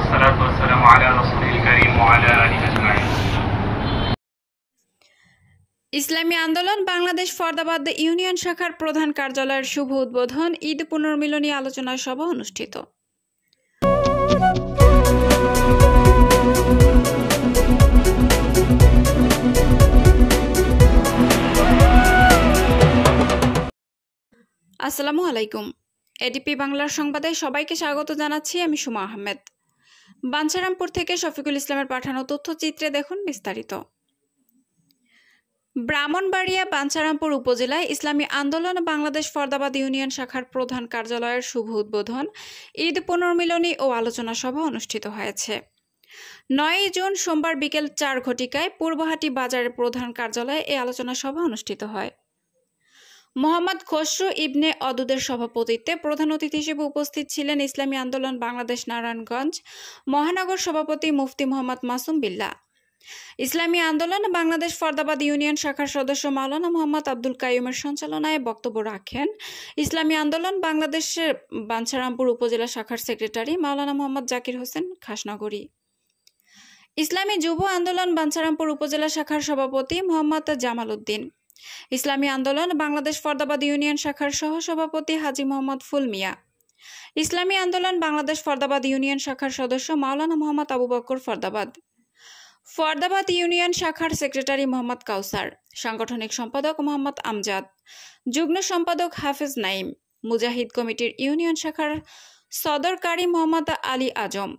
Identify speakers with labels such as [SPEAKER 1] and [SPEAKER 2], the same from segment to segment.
[SPEAKER 1] والصلاة والسلام على رسول الكريم وعلى آله أجمعين।
[SPEAKER 2] ইসলামী আন্দোলন বাংলাদেশ ফরদাবাদ ইউনিয়ন শাখার প্রধান কার্যালয়ের শুভ উদ্বোধন, ঈদ পুনর্মিলনী আলোচনা সভা অনুষ্ঠিত। আসসালামু আলাইকুম। এডিপি বাংলার সংবাদে সবাইকে স্বাগত জানাচ্ছি। আমি সুমা আহমেদ। বাঞ্ছারামপুর থেকে শফিকুল ইসলামের পাঠানো তথ্যচিত্রে দেখুন বিস্তারিত। ব্রাহ্মণবাড়িয়া বাঞ্ছারামপুর উপজেলায় ইসলামী আন্দোলন বাংলাদেশ ফরদাবাদ ইউনিয়ন শাখার প্রধান কার্যালয়ের শুভ উদ্বোধন, ঈদ পুনর্মিলনী ও আলোচনা সভা অনুষ্ঠিত হয়েছে। 9 জুন সোমবার বিকেল 4 ঘটিকায় পূর্বহাটি বাজারের প্রধান কার্যালয়ে এই আলোচনা সভা অনুষ্ঠিত হয়। মোহাম্মদ খসরু ইবনে অদুদের সভাপতিত্বে প্রধান অতিথি হিসেবে উপস্থিত ছিলেন ইসলামী আন্দোলন বাংলাদেশ নারায়ণগঞ্জ মহানগর সভাপতি মুফতি মোহাম্মদ মাসুম বিল্লাহ। ইসলামী আন্দোলন বাংলাদেশ ফরদাবাদ ইউনিয়ন শাখার সদস্য মাওলানা মোহাম্মদ আব্দুল কাইয়ুমের সঞ্চালনায় বক্তব্য রাখেন ইসলামী আন্দোলন বাংলাদেশের বাঞ্ছারামপুর উপজেলা শাখার সেক্রেটারি মাওলানা মোহাম্মদ জাকির হোসেন খাসনগরী। ইসলামী যুব আন্দোলন বাঞ্ছারামপুর উপজেলা শাখার সভাপতি মোহাম্মদ জামাল উদ্দিন, ইসলামী আন্দোলন বাংলাদেশ ফরদাবাদ ইউনিয়ন শাখার সহসভাপতি হাজী মোহাম্মদ ফুল মিয়া, ইসলামী আন্দোলন বাংলাদেশ ফরদাবাদ ইউনিয়ন শাখার সদস্য মাওলানা মোহাম্মদ আবু বকর ফরদাবাদ ইউনিয়ন শাখার সেক্রেটারি মোহাম্মদ কাউসার, সাংগঠনিক সম্পাদক মোহাম্মদ আমজাদ, যুগ্ম সম্পাদক হাফেজ নাইম, মুজাহিদ কমিটির ইউনিয়ন শাখার সদরকারী মোহাম্মদ আলী আজম।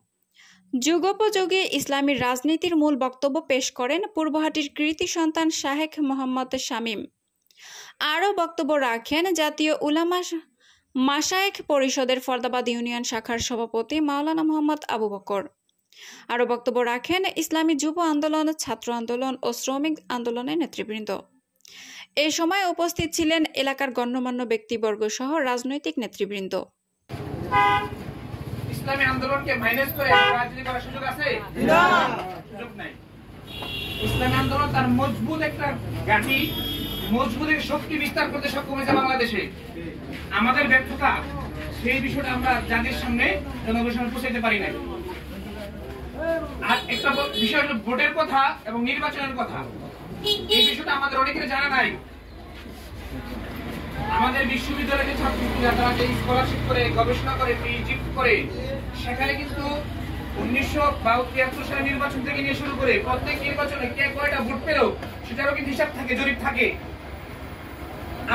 [SPEAKER 2] যুগোপযোগী ইসলামী রাজনীতির মূল বক্তব্য পেশ করেন পূর্বহাটির কৃতি সন্তান শাহেখ মোহাম্মদ শামীম। আরও বক্তব্য রাখেন জাতীয় উলামা মাশায়েখ পরিষদের ফরদাবাদ ইউনিয়ন শাখার সভাপতি মাওলানা মোহাম্মদ আবু বকর। আরও বক্তব্য রাখেন ইসলামী যুব আন্দোলন, ছাত্র আন্দোলন ও শ্রমিক আন্দোলনের নেতৃবৃন্দ। এই সময় উপস্থিত ছিলেন এলাকার গণ্যমান্য ব্যক্তিবর্গ সহ রাজনৈতিক নেতৃবৃন্দ।
[SPEAKER 3] ইসলামী আন্দোলনকে মাইনাস করে রাজনীতি করার সুযোগ আছে? সুযোগ নাই। ইসলামী আন্দোলন তার মজবুত একটা গাঁথি, মজবুত শক্তি বিস্তার করতে সক্ষম হয়েছে বাংলাদেশে। আমাদের ব্যর্থতা, সেই বিষয়টা আমরা জাতির সামনে জনগণের সামনে পৌঁছাতে পারি নাই। আর একটা বিষয় হলো ভোটের কথা এবং নির্বাচনের কথা। এই বিষয়টা আমাদের অনেকের জানা নাই। আমাদের বিশ্ববিদ্যালয়ের ছাত্রছাত্রীরা তারা যে স্কলারশিপ করে, গবেষণা করে, পিএইচডি করে, সেখানে কিন্তু 1972 সালের নির্বাচন থেকে নিয়ে শুরু করে প্রত্যেক নির্বাচনে কে কয়টা ভোট পেল সেটারও কিন্তু হিসাব থাকে, জরিপ থাকে।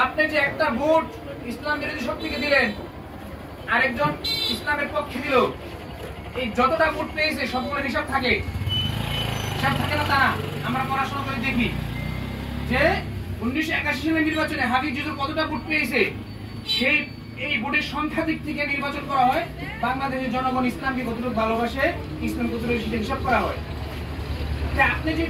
[SPEAKER 3] আপনি যে একটা ভোট ইসলাম বিরোধী শক্তিকে দিলেন, আরেকজন ইসলামের পক্ষে দিল, এই যতটা ভোট পেয়েছে সবগুলোর হিসাব থাকে। হিসাব থাকে না তা না, আমরা পড়াশোনা করে দেখি যে 1981 সালের নির্বাচনে হাফিজ জুজুর কতটা ভোট পেয়েছে, সেই এই ভোটের সংখ্যা দিক থেকে নির্বাচন করা হয়। বাংলাদেশের জনগণ ইসলামকে কতটুকু ভালোবাসে, ইসলাম কতটুকু সেটা হিসাব করা হয়। আপনি যে